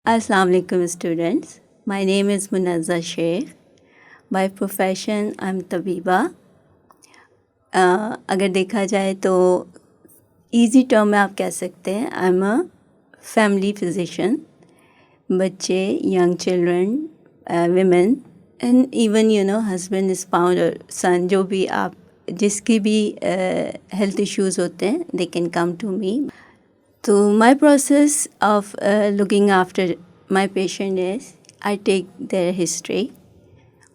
Assalamu alaikum students. My name is Munazza Sheikh. By profession I'm तबीबा. अगर देखा जाए तो easy term में आप कह सकते हैं I'm a family physician. बच्चे, young children, women and even husband, spouse or son, जो भी आप जिसकी भी health issues होते हैं they can come to me. So my process of looking after my patient is I take their history.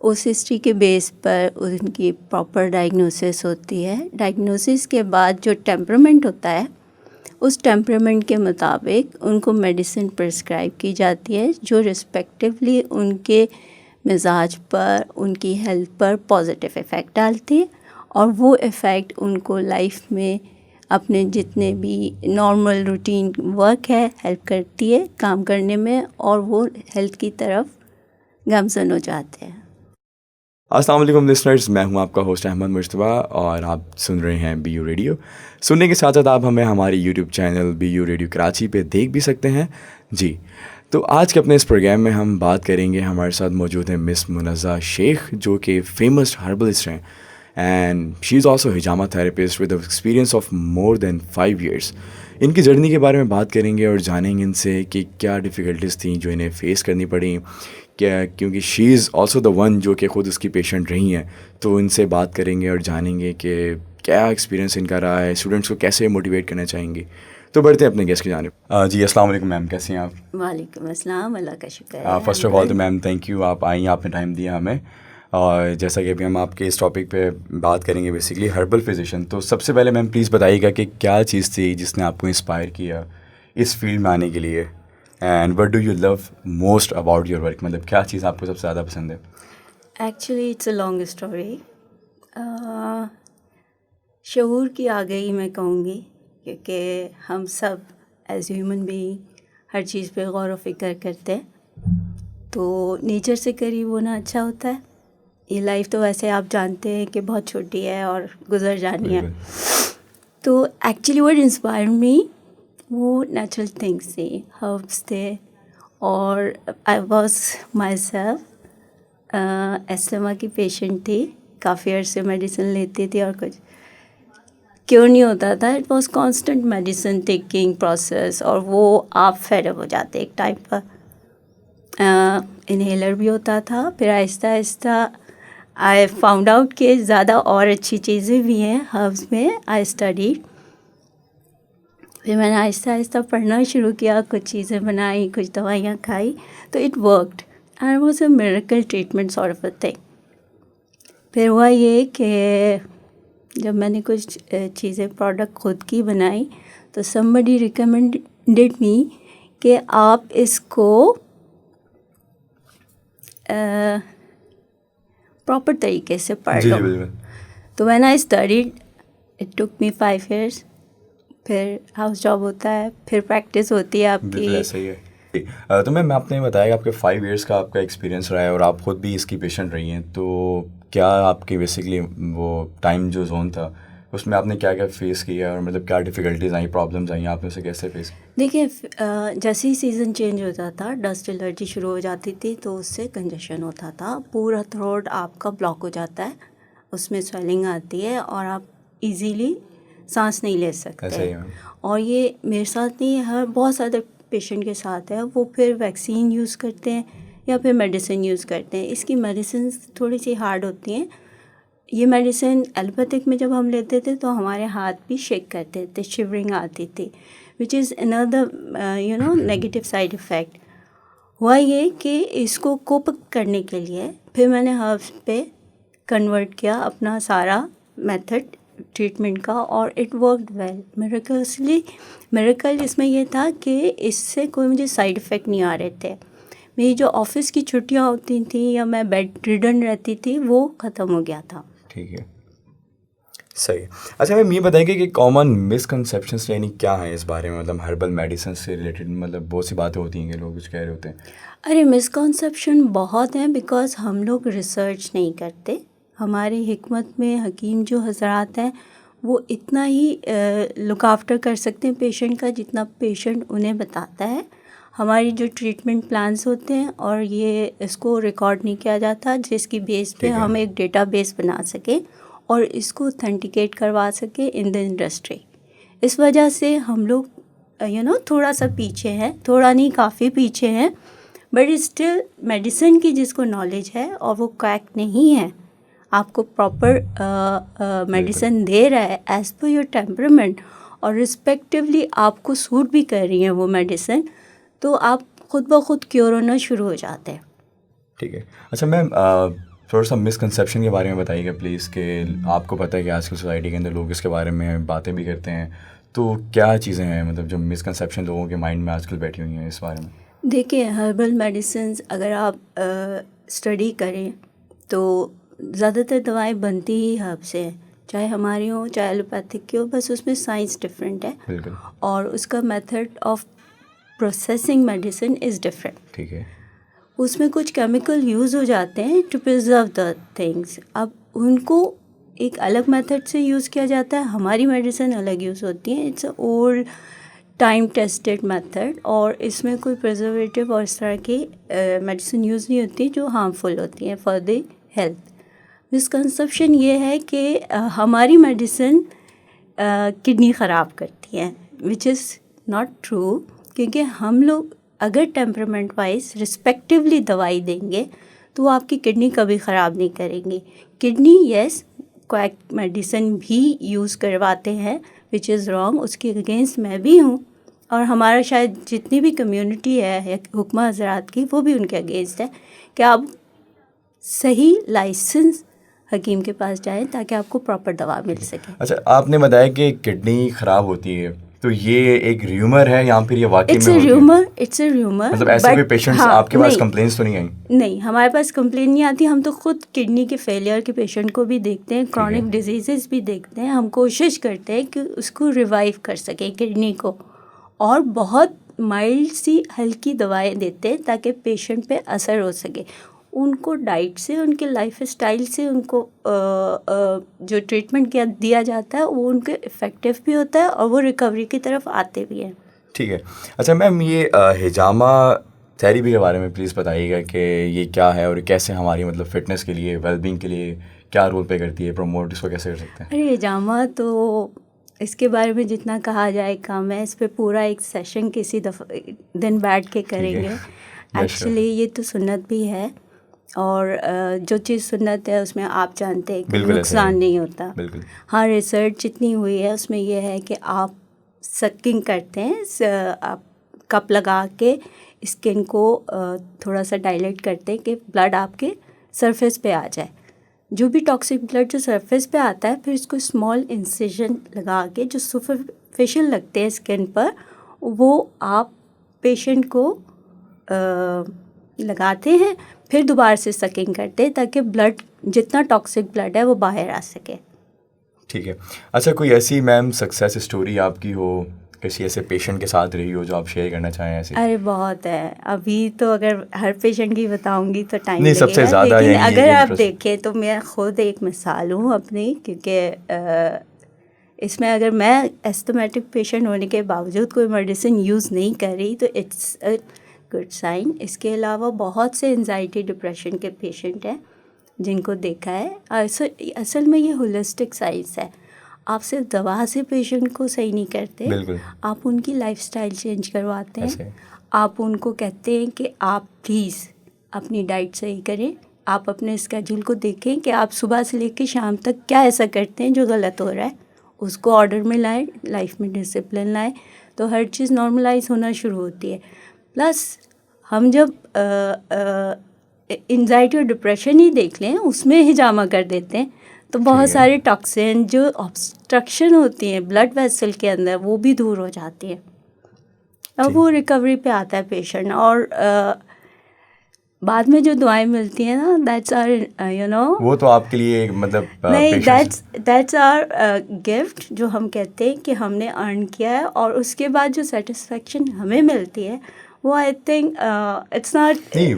उस history के बेस पर उनकी प्रॉपर डायग्नोसिस होती है. डायग्नोसिस के बाद जो टेम्परामेंट होता है उस टेम्परामेंट के मुताबिक उनको मेडिसिन प्रिस्क्राइब की जाती है जो रिस्पेक्टिवली उनके मिजाज पर, उनकी हेल्थ पर पॉजिटिव इफ़ेक्ट डालती है और वो इफ़ेक्ट उनको लाइफ में अपने जितने भी नॉर्मल रूटीन वर्क है हेल्प करती है काम करने में और वो हेल्थ की तरफ गामज़न हो जाते हैं. अस्सलाम वालेकुम लिसनर्स, मैं हूं आपका होस्ट अहमद मुश्तबा और आप सुन रहे हैं BU रेडियो. सुनने के साथ साथ आप हमें हमारे YouTube channel BU radio Karachi पे देख भी सकते हैं जी. तो आज के अपने इस प्रोग्राम में हम बात करेंगे. हमारे साथ मौजूद हैं मिस मुनज़्ज़ा शेख जो कि फेमस हर्बलिस्ट हैं and she is also hijama therapist with experience of more than 5 years. इनकी जर्नी के बारे में बात करेंगे और जानेंगे इनसे कि क्या डिफ़िकल्टीज़ थी जो इन्हें फ़ेस करनी पड़ी, क्या क्योंकि she is also the one जो कि ख़ुद उसकी पेशेंट रही हैं. तो इनसे बात करेंगे और जानेंगे कि क्या एक्सपीरियंस इनका रहा है, स्टूडेंट्स को कैसे मोटिवेट करना चाहेंगे. तो बढ़ते हैं अपने गेस्ट की जानिब. जी अस्सलाम वालेकुम मैम, कैसी हैं आप? वालेकुम अस्सलाम, अल्लाह का शुक्र है. फ़र्स्ट ऑफ़ ऑल तो मैम थैंक यू, आप आई, आपने टाइम दिया हमें. और जैसा कि अभी हम आपके इस टॉपिक पे बात करेंगे बेसिकली हर्बल फिजिशियन. तो सबसे पहले मैम प्लीज़ बताइएगा कि क्या चीज़ थी जिसने आपको इंस्पायर किया इस फील्ड में आने के लिए and what do you love most about your work. मतलब क्या चीज़ आपको सबसे ज़्यादा पसंद है? Actually it's a long story. शऊर की आ गई मैं कहूँगी क्योंकि हम सब एज ह्यूमन बीइंग हर चीज़ पे गौर व फिक्र करते हैं. तो नेचर से करीब होना अच्छा होता है. ये लाइफ तो वैसे आप जानते हैं कि बहुत छोटी है और गुजर जानी है. तो एक्चुअली व्हाट इंस्पायर्ड मी वो नेचुरल थिंग्स थे, हर्ब्स थे और I was my self asthma की पेशेंट थी. काफ़ी अर्से मेडिसिन लेती थी और कुछ क्यों नहीं होता था. It was constant medicine taking process और वो आप फेड अप हो जाते एक टाइम पर. इन्हेलर भी होता था. फिर आहिस्ता आहिस्ता आई फाउंड आउट कि ज़्यादा और अच्छी चीज़ें भी हैं हर्ब्स में. I study. फिर मैंने आहिस्ता आहिस्ता पढ़ना शुरू किया, कुछ चीज़ें बनाई, कुछ दवाइयाँ खाई तो it worked and was a miracle treatment sort of a thing. फिर हुआ ये कि जब मैंने कुछ चीज़ें प्रोडक्ट खुद की बनाई तो समबडी रिकमेंडेड मी कि आप इसको प्रॉपर तरीके से पढ़ लो. तो when I studied it took me 5 years. फिर हाउस जॉब होता है, फिर प्रैक्टिस होती है आपकी. बिल्कुल ऐसा ही है. तो मैम आपने बताया कि आपके 5 years का आपका एक्सपीरियंस रहा है और आप खुद भी इसकी पेशेंट रही हैं. तो क्या आपकी बेसिकली वो टाइम जो जोन था उसमें आपने क्या क्या फेस किया और मतलब क्या डिफ़िकल्टीज़ आई, प्रॉब्लम्स आई, आपने उसे कैसे फेस? देखिए जैसे ही सीज़न चेंज होता था डस्ट एलर्जी शुरू हो जाती थी तो उससे कंजेशन होता था. पूरा थ्रोट आपका ब्लॉक हो जाता है, उसमें स्वेलिंग आती है और आप इजीली सांस नहीं ले सकते. और ये मेरे साथ नहीं है, हर बहुत सारे पेशेंट के साथ है. वो फिर वैक्सीन यूज़ करते हैं या फिर मेडिसिन यूज़ करते हैं. इसकी मेडिसिन थोड़ी सी हार्ड होती हैं. ये मेडिसिन एलोपैथिक में जब हम लेते थे तो हमारे हाथ भी शेक करते थे, शिवरिंग आती थी, which is another negative side effect. हुआ ये कि इसको कोप करने के लिए फिर मैंने हर्ब्स पे कन्वर्ट किया अपना सारा मेथड ट्रीटमेंट का और इट वर्कड वेल मिरेकल्सली. मिरेकल इसमें यह था कि इससे कोई मुझे साइड इफ़ेक्ट नहीं आ रहे थे. मेरी जो ऑफिस की छुट्टियां होती थी या मैं बेड रिडन रहती थी वो ख़त्म हो गया था. ठीक है, सही. अच्छा मैम ये बताइए कि कॉमन मिसकंसेप्शंस यानी क्या है इस बारे में, मतलब हर्बल मेडिसिन से रिलेटेड. मतलब बहुत सी बातें होती हैं कि लोग कुछ कह रहे होते हैं. अरे मिसकंसेप्शन बहुत हैं बिकॉज हम लोग रिसर्च नहीं करते. हमारी हिकमत में हकीम जो हजरात हैं वो इतना ही लुक आफ्टर कर सकते हैं पेशेंट का जितना पेशेंट उन्हें बताता है. हमारी जो ट्रीटमेंट प्लान्स होते हैं और ये इसको रिकॉर्ड नहीं किया जाता, जिसकी बेस पे हम एक डेटाबेस बना सकें और इसको ऑथेंटिकेट करवा सकें इन द इंडस्ट्री। इस वजह से हम लोग थोड़ा सा पीछे हैं, थोड़ा नहीं काफ़ी पीछे हैं, बट स्टिल मेडिसिन की जिसको नॉलेज है और वो क्वैक नहीं है, आपको प्रॉपर मेडिसिन दे रहा है एज पर योर टेम्परामेंट और रिस्पेक्टिवली आपको सूट भी कर रही है वो मेडिसिन, तो आप खुद ब खुद क्योर होना शुरू हो जाते हैं। ठीक है। अच्छा मैम, थोड़ा सा मिसकंसेप्शन के बारे में बताइएगा प्लीज़, कि आपको पता है कि आज की सोसाइटी के अंदर लोग इसके बारे में बातें भी करते हैं, तो क्या चीज़ें हैं मतलब जो मिसकंसेप्शन लोगों के माइंड में आजकल बैठी हुई हैं इस बारे में? देखिए, हर्बल मेडिसिन अगर आप स्टडी करें तो ज़्यादातर दवाएं बनती ही हर्ब से हैं, चाहे हमारी हो चाहे एलोपैथिक की हो, बस उसमें साइंस डिफरेंट है। बिल्कुल। और उसका method of processing medicine is different. ठीक है। उसमें कुछ केमिकल यूज़ हो जाते हैं टू प्रिजर्व द थिंग्स, अब उनको एक अलग मेथड से यूज़ किया जाता है, हमारी मेडिसिन अलग यूज़ होती है। It's a old time tested method और इसमें कोई प्रिजर्वेटिव और इस तरह की मेडिसिन यूज़ नहीं होती जो हार्मफुल होती हैं फॉर द हेल्थ। मिसकंसेप्शन ये है कि हमारी मेडिसिन किडनी ख़राब करती हैं, विच इज़ नॉट ट्रू, क्योंकि हम लोग अगर टेम्परामेंट वाइज रिस्पेक्टिवली दवाई देंगे तो वो आपकी किडनी कभी ख़राब नहीं करेंगी। किडनी यस क्वैक मेडिसिन भी यूज़ करवाते हैं, विच इज़ रॉन्ग, उसके अगेंस्ट मैं भी हूँ और हमारा शायद जितनी भी कम्युनिटी है हुक्मा हज़रात की, वो भी उनके अगेंस्ट है कि आप सही लाइसेंस हकीम के पास जाएं ताकि आपको प्रॉपर दवा मिल सके। अच्छा, आपने बताया कि किडनी ख़राब होती है, तो ये एक र्यूमर है या फिर ये वाकई में होती है? It's a rumour. मतलब ऐसे कोई पेशेंट्स आपके पास कंप्लेंट्स तो नहीं आई? नहीं, हमारे पास कंप्लेन नहीं आती। हम तो खुद किडनी के फेलियर के पेशेंट को भी देखते हैं, क्रॉनिक डिजीज़ेस भी देखते हैं। हम कोशिश करते हैं कि उसको रिवाइव कर सकें किडनी को, और बहुत माइल्ड सी हल्की दवाएं देते हैं ताकि पेशेंट पे असर हो सके। उनको डाइट से, उनके लाइफ स्टाइल से उनको जो ट्रीटमेंट दिया जाता है वो उनके इफ़ेक्टिव भी होता है और वो रिकवरी की तरफ आते भी हैं। ठीक है। अच्छा मैम, ये हिजामा थेरेपी के बारे में प्लीज़ बताइएगा कि ये क्या है और कैसे हमारी मतलब फ़िटनेस के लिए, वेलबींग के लिए क्या रोल प्ले करती है, प्रमोट इसको कैसे कर सकते हैं? अरे हिजामा तो इसके बारे में जितना कहा जाए कम है, इस पर पूरा एक सेशन किसी दिन बैठ के करेंगे। एक्चुअली ये तो सुन्नत भी है और जो चीज़ सुन्नत है उसमें आप जानते हैं कि नुकसान नहीं होता। हाँ, रिसर्च जितनी हुई है उसमें यह है कि आप सकिंग करते हैं, आप कप लगा के स्किन को थोड़ा सा डायलेट करते हैं कि ब्लड आपके सरफेस पे आ जाए। जो भी टॉक्सिक ब्लड जो सरफेस पे आता है, फिर इसको स्मॉल इंसिजन लगा के जो सुपरफिशियल लगते हैं स्किन पर, वो आप पेशेंट को लगाते हैं, फिर दोबारा से सकिंग करते हैं ताकि ब्लड, जितना टॉक्सिक ब्लड है वो बाहर आ सके। ठीक है। अच्छा, कोई ऐसी मैम सक्सेस स्टोरी आपकी हो, किसी ऐसे पेशेंट के साथ रही हो जो आप शेयर करना चाहें ऐसे? अरे बहुत है, अभी तो अगर हर पेशेंट की बताऊंगी तो टाइम नहीं, लगेगा, सबसे ज़्यादा लेकिन अगर आप देखें तो मैं खुद एक मिसाल हूँ अपनी, क्योंकि इसमें अगर मैं एस्थमेटिक पेशेंट होने के बावजूद कोई मेडिसिन यूज़ नहीं कर रही तो इट्स अ गुड साइन। इसके अलावा बहुत से एंजाइटी डिप्रेशन के पेशेंट हैं जिनको देखा है। असल में ये होलिस्टिक साइंस है, आप सिर्फ दवा से पेशेंट को सही नहीं करते, आप उनकी लाइफस्टाइल चेंज करवाते हैं। आप उनको कहते हैं कि आप प्लीज़ अपनी डाइट सही करें, आप अपने स्केड्यूल को देखें कि आप सुबह से लेकर शाम तक क्या ऐसा करते हैं जो गलत हो रहा है, उसको ऑर्डर में लाएं, लाइफ में डिसिप्लिन लाएं, तो हर चीज़ नॉर्मलाइज होना शुरू होती है। प्लस हम जब एंजाइटी और डिप्रेशन ही देख लें, उसमें हिजामा कर देते हैं तो बहुत सारे टॉक्सिन जो ऑब्स्ट्रक्शन होती हैं ब्लड वेसल के अंदर, वो भी दूर हो जाती है। अब वो रिकवरी पे आता है पेशेंट, और बाद में जो दवाएं मिलती हैं ना, दैट्स आवर वो तो आपके लिए मतलब नहीं, दैट्स आवर गिफ्ट जो हम कहते हैं कि हमने अर्न किया है, और उसके बाद जो सेटिस्फेक्शन हमें मिलती है वो आई थिंक इट्स नॉट,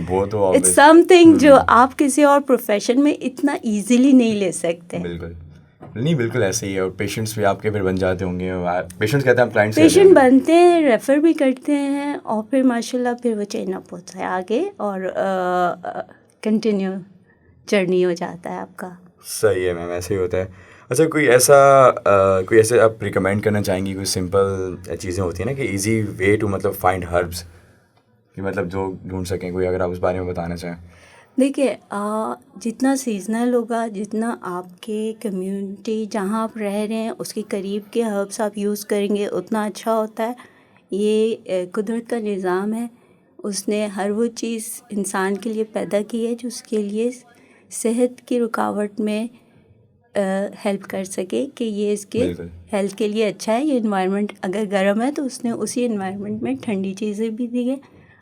वो तो इट्स समथिंग जो आप किसी और प्रोफेशन में इतना इजीली नहीं ले सकते। बिल्कुल। नहीं बिल्कुल ऐसे ही है, और पेशेंट्स भी आपके फिर बन जाते होंगे, पेशेंट्स कहते हैं हम क्लाइंट्स पेशेंट बनते हैं, रेफ़र भी करते हैं, और फिर माशाल्लाह फिर वो चेन अप होता है आगे, और कंटिन्यू जर्नी हो जाता है आपका। सही है मैम, ऐसे ही होता है। अच्छा कोई ऐसे आप रिकमेंड करना चाहेंगी, कोई सिंपल चीज़ें होती हैं ना कि इजी वे टू मतलब फाइंड हर्ब्स, कि मतलब जो ढूंढ सकें कोई, अगर आप उस बारे में बताना चाहें। देखिए जितना सीजनल होगा, जितना आपके कम्युनिटी जहाँ आप रह रहे हैं उसके करीब के हर्ब्स आप यूज़ करेंगे उतना अच्छा होता है। ये कुदरत का निज़ाम है, उसने हर वो चीज़ इंसान के लिए पैदा की है जो उसके लिए सेहत की रुकावट में हेल्प कर सके, कि ये इसके बिल्कुल। हेल्थ के लिए अच्छा है। ये इन्वायरमेंट अगर गर्म है तो उसने उसी इन्वायरमेंट में ठंडी चीज़ें भी दी है,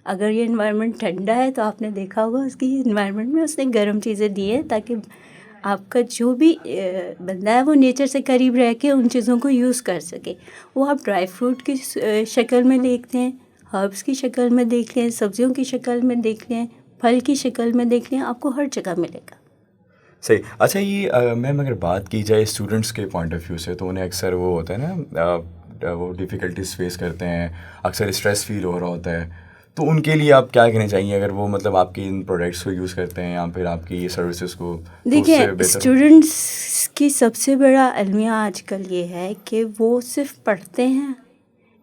अगर ये इन्वायरमेंट ठंडा है तो आपने देखा होगा उसकी इन्वायरमेंट में उसने गर्म चीज़ें दी है, ताकि आपका जो भी बंदा है वो नेचर से करीब रह के उन चीज़ों को यूज़ कर सके। वो आप ड्राई फ्रूट की शक्ल में देखते हैं, हर्ब्स की शक्ल में देख लें, सब्जियों की शक्ल में देख लें, फल की शक्ल में देख लें, आपको हर जगह मिलेगा। सही। अच्छा ये मैम अगर बात की जाए स्टूडेंट्स के पॉइंट ऑफ व्यू से, तो उन्हें अक्सर वो होता है ना, वो डिफ़िकल्टीज फेस करते हैं, अक्सर स्ट्रेस फील हो रहा होता है, तो उनके लिए आप क्या कहना चाहिए अगर वो मतलब आपकी इन प्रोडक्ट्स को यूज़ करते हैं या फिर आपकी ये सर्विसेज को, तो उससे देखिए, बेहतर स्टूडेंट्स की सबसे बड़ा अलमिया आजकल ये है कि वो सिर्फ पढ़ते हैं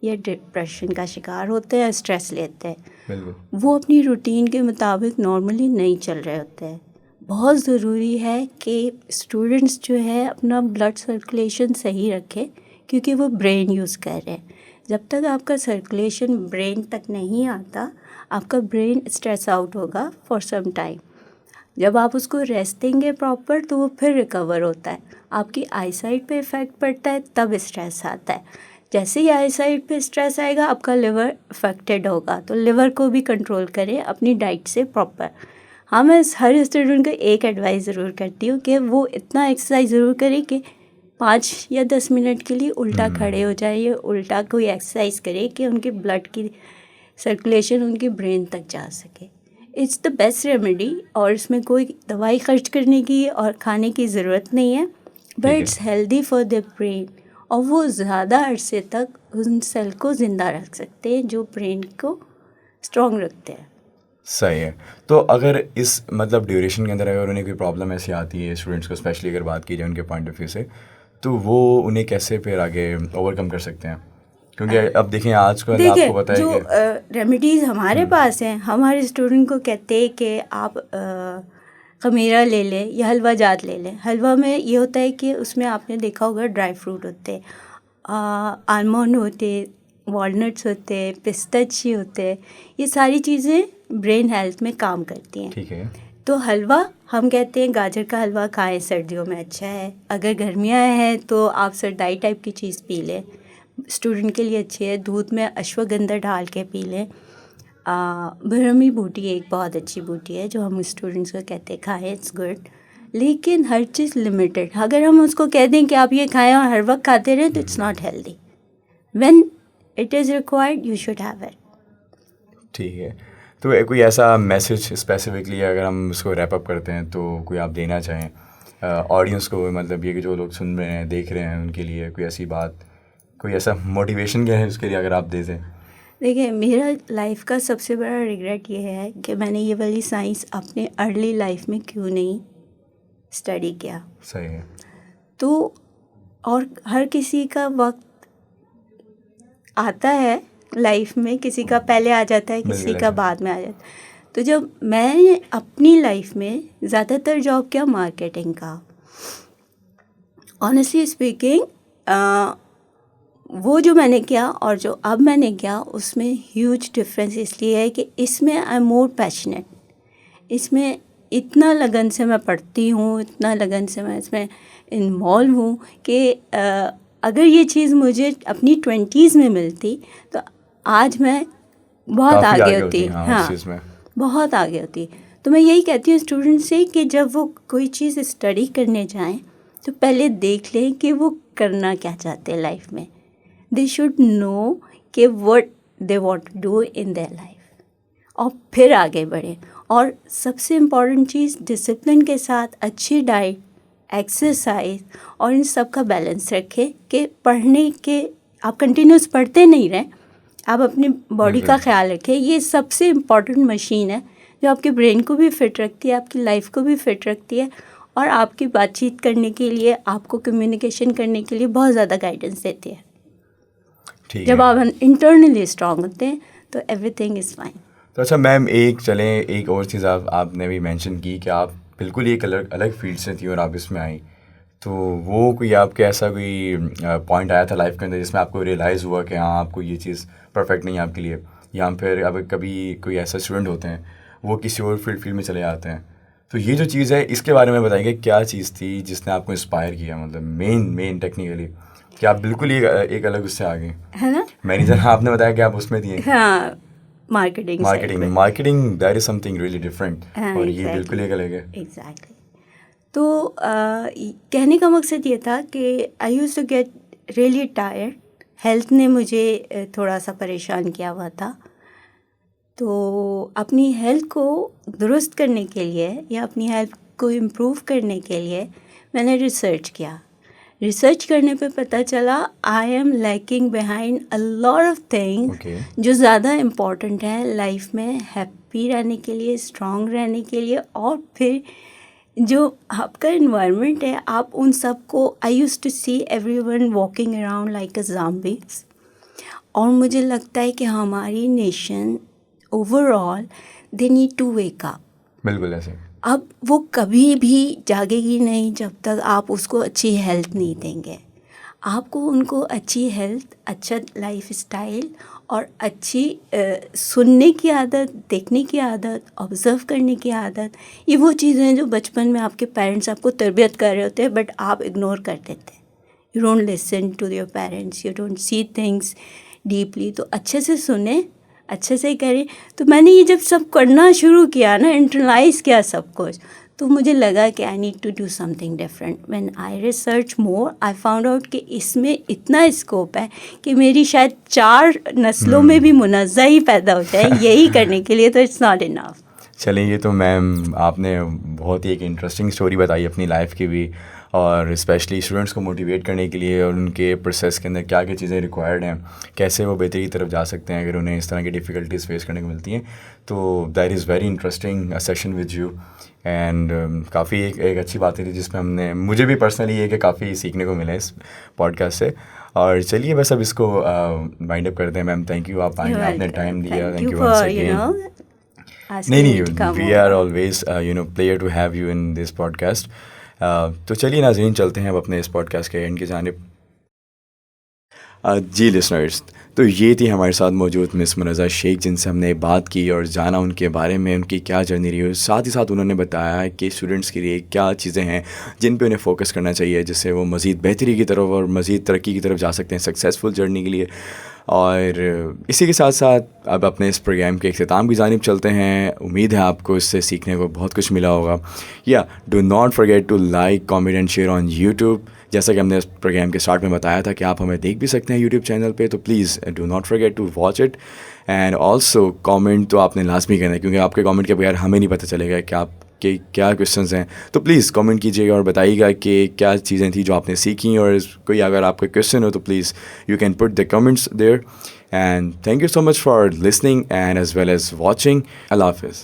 या डिप्रेशन का शिकार होते हैं, स्ट्रेस लेते हैं, बिल्कुल। वो अपनी रूटीन के मुताबिक नॉर्मली नहीं चल रहे होते हैं। बहुत ज़रूरी है कि स्टूडेंट्स जो है अपना ब्लड सर्कुलेशन सही रखें, क्योंकि वो ब्रेन यूज़ कर रहे हैं। जब तक आपका सर्कुलेशन ब्रेन तक नहीं आता, आपका ब्रेन स्ट्रेस आउट होगा फॉर सम टाइम। जब आप उसको रेस्ट देंगे प्रॉपर तो वो फिर रिकवर होता है। आपकी आई साइट पर इफ़ेक्ट पड़ता है तब स्ट्रेस आता है। जैसे ही आई साइट पे स्ट्रेस आएगा आपका लिवर अफेक्टेड होगा, तो लिवर को भी कंट्रोल करें अपनी डाइट से प्रॉपर। हाँ, मैं हर स्टूडेंट को एक एडवाइस ज़रूर करती हूँ कि वो इतना एक्सरसाइज ज़रूर करे कि 5 या 10 मिनट के लिए उल्टा खड़े हो जाए, या उल्टा कोई एक्सरसाइज करे कि उनके ब्लड की सर्कुलेशन उनके ब्रेन तक जा सके। इट्स द बेस्ट रेमेडी, और इसमें कोई दवाई खर्च करने की और खाने की ज़रूरत नहीं है, but it's healthy for the brain, और वो ज़्यादा अरसे तक उन सेल को ज़िंदा रख सकते हैं जो ब्रेन को स्ट्रॉन्ग रखते हैं। सही है। तो अगर इस मतलब ड्यूरेशन के अंदर अगर उन्हें कोई प्रॉब्लम ऐसी आती है स्टूडेंट्स को, स्पेशली अगर बात की जाए उनके पॉइंट ऑफ व्यू से, तो वो उन्हें कैसे फिर आगे ओवरकम कर सकते हैं? क्योंकि अब देखें आजकल देखिए, आपको पता है जो कि रेमेडीज़ हमारे पास हैं, हमारे स्टूडेंट को कहते हैं कि आप खमीरा ले लें या हलवा जात ले लें। हलवा में ये होता है कि उसमें आपने देखा होगा ड्राई फ्रूट होते हैं, आलमंड होते, वॉलनट्स होते हैं, पिस्ताची होते हैं। ये सारी चीज़ें ब्रेन हेल्थ में काम करती हैं। ठीक है। तो हलवा हम कहते हैं गाजर का हलवा खाएं, सर्दियों में अच्छा है। अगर गर्मियाँ हैं तो आप सरदाई टाइप की चीज़ पी लें, स्टूडेंट के लिए अच्छी है। दूध में अश्वगंधा डाल के पी लें। ब्रह्मी बूटी एक बहुत अच्छी बूटी है जो हम स्टूडेंट्स को कहते हैं खाएं, इट्स गुड, लेकिन हर चीज़ लिमिटेड। अगर हम उसको कह दें कि आप ये खाएं और हर वक्त खाते रहें तो it's not healthy. When it is required you should have it. ठीक है। तो कोई ऐसा मैसेज स्पेसिफिकली अगर हम उसको रैप अप करते हैं तो कोई आप देना चाहें ऑडियंस को, मतलब ये कि जो लोग सुन रहे हैं देख रहे हैं उनके लिए कोई ऐसी बात, कोई ऐसा मोटिवेशन क्या है उसके लिए अगर आप दे दें? देखिए, मेरा लाइफ का सबसे बड़ा रिग्रेट ये है कि मैंने ये वाली साइंस अपने अर्ली लाइफ में क्यों नहीं स्टडी किया। सही है। तो और हर किसी का वक्त आता है लाइफ में, किसी का पहले आ जाता है, किसी बिल्कुल का ऐसा। बाद में आ जाता है। तो जब मैंने अपनी लाइफ में ज़्यादातर जॉब किया मार्केटिंग का, ऑनेस्टली स्पीकिंग, वो जो मैंने किया और जो अब मैंने किया उसमें ह्यूज डिफरेंस इसलिए है कि इसमें आई एम मोर पैशनेट। इसमें इतना लगन से मैं पढ़ती हूँ, इतना लगन से मैं इसमें इन्वॉल्व हूँ कि अगर ये चीज़ मुझे अपनी 20s में मिलती तो आज मैं बहुत काफ़ी आगे आगे होती। हाँ, हाँ, उस चीज़ में। बहुत आगे होती। तो मैं यही कहती हूँ स्टूडेंट से कि जब वो कोई चीज़ स्टडी करने जाएं तो पहले देख लें कि वो करना क्या चाहते हैं लाइफ में। दे शुड नो कि what they want to do in their life, और फिर आगे बढ़ें। और सबसे इम्पॉर्टेंट चीज़, डिसिप्लिन के साथ अच्छी डाइट, एक्सरसाइज और इन सब का बैलेंस रखें कि पढ़ने के आप कंटिन्यूस पढ़ते नहीं रहें, आप अपनी बॉडी का ख्याल रखें। ये सबसे इम्पॉर्टेंट मशीन है जो आपके ब्रेन को भी फिट रखती है, आपकी लाइफ को भी फिट रखती है और आपकी बातचीत करने के लिए, आपको कम्युनिकेशन करने के लिए बहुत ज़्यादा गाइडेंस देती है। जब आप इंटरनली स्ट्रांग होते हैं तो एवरीथिंग इज़ फाइन। तो अच्छा मैम, एक और चीज़ आपने भी मेंशन की कि आप बिल्कुल एक अलग फील्ड से थी और आप इसमें आई, तो वो कोई आपके ऐसा कोई पॉइंट आया था लाइफ के अंदर जिसमें आपको रियलाइज़ हुआ कि हाँ आपको ये चीज़ परफेक्ट नहीं है आपके लिए, या फिर अब कभी कोई ऐसा स्टूडेंट होते हैं वो किसी और फील्ड में चले जाते हैं, तो ये जो चीज़ है इसके बारे में बताइए क्या चीज़ थी जिसने आपको इंस्पायर किया, मतलब मेन टेक्निकली कि आप बिल्कुल एक अलग उससे आ गए, है ना? मैनेजर, आपने बताया कि आप उसमें थी। हाँ, marketing that is something really different, और ये बिल्कुल एक अलग है। एग्जैक्टली। तो कहने का मकसद ये था कि I used to get really tired, health ने मुझे थोड़ा सा परेशान किया हुआ था। तो अपनी हेल्थ को दुरुस्त करने के लिए या अपनी हेल्थ को इम्प्रूव करने के लिए मैंने रिसर्च किया। रिसर्च करने पे पता चला I am lacking behind a lot of things जो ज़्यादा इम्पॉर्टेंट है लाइफ में, हैप्पी रहने के लिए, स्ट्रॉन्ग रहने के लिए, और फिर जो आपका इन्वायरमेंट है आप उन सब को, I used to see everyone walking around like a zombies, और मुझे लगता है कि हमारी nation overall they need to wake up. बिल्कुल ऐसे। अब वो कभी भी जागेगी नहीं जब तक आप उसको अच्छी हेल्थ नहीं देंगे। आपको उनको अच्छी हेल्थ, अच्छा लाइफ स्टाइल और अच्छी सुनने की आदत, देखने की आदत, ऑब्ज़र्व करने की आदत, ये वो चीज़ें हैं जो बचपन में आपके पेरेंट्स आपको तरबियत कर रहे होते हैं बट आप इग्नोर कर देते हैं। You don't listen to your parents, you don't see things deeply. तो अच्छे से सुने, अच्छे से करें। तो मैंने ये जब सब करना शुरू किया ना, इंटरलाइज किया सब कुछ, तो मुझे लगा कि I need to do something different. When I research more I found out कि इसमें इतना स्कोप है कि मेरी शायद 4 नस्लों में भी मुनज़्ज़ा ही पैदा हो जाए यही करने के लिए, तो इट्स नॉट इनफ। चलें, ये तो मैम आपने बहुत ही एक इंटरेस्टिंग स्टोरी बताई अपनी लाइफ की भी, और स्पेशली स्टूडेंट्स को मोटिवेट करने के लिए और उनके प्रोसेस के अंदर क्या क्या चीज़ें रिक्वायर्ड हैं, कैसे वो बेहतरी की तरफ जा सकते हैं अगर उन्हें इस तरह की डिफ़िकल्टीज़ फेस करने को मिलती हैं। तो that is very interesting session with you, and काफ़ी एक अच्छी बात थी जिसमें मुझे भी पर्सनली ये कि काफ़ी सीखने को मिला इस पॉडकास्ट से। और चलिए बस अब इसको वाइंड अप करते हैं। मैम थैंक यू, आप आएंगे, आपने टाइम दिया, थैंक यू वंस अगेन। नहीं, we are always player to have you in this podcast. तो चलिए नाज़रीन, चलते हैं अब अपने इस पॉडकास्ट के एंड की जानिब। जी लिसनर्स, तो ये थी हमारे साथ मौजूद मिस मुनज़्ज़ा शेख, जिनसे हमने बात की और जाना उनके बारे में, उनकी क्या जर्नी रही है। साथ ही साथ उन्होंने बताया कि स्टूडेंट्स के लिए क्या चीज़ें हैं जिन पे उन्हें फ़ोकस करना चाहिए, जिससे वो मज़ीद बेहतरी की तरफ और मज़ीद तरक्की की तरफ जा सकते हैं सक्सेसफुल जर्नी के लिए। और इसी के साथ साथ अब अपने इस प्रोग्राम के इख्तिताम की जानिब चलते हैं। उम्मीद है आपको इससे सीखने को बहुत कुछ मिला होगा। या do not forget to like, comment and share on YouTube. जैसा कि हमने इस प्रोग्राम के स्टार्ट में बताया था कि आप हमें देख भी सकते हैं यूट्यूब चैनल पे, तो please do not forget to watch it. And also comment तो आपने लाजमी करना है, क्योंकि आपके कमेंट के बगैर हमें नहीं पता चलेगा कि आपके क्या क्वेश्चंस हैं। तो प्लीज़ कमेंट कीजिएगा और बताइएगा कि क्या चीज़ें थी जो आपने सीखी, और कोई अगर आपका क्वेश्चन हो तो please you can put the comments there. And thank you so much for listening and as well as watching. Allah हाफिज़।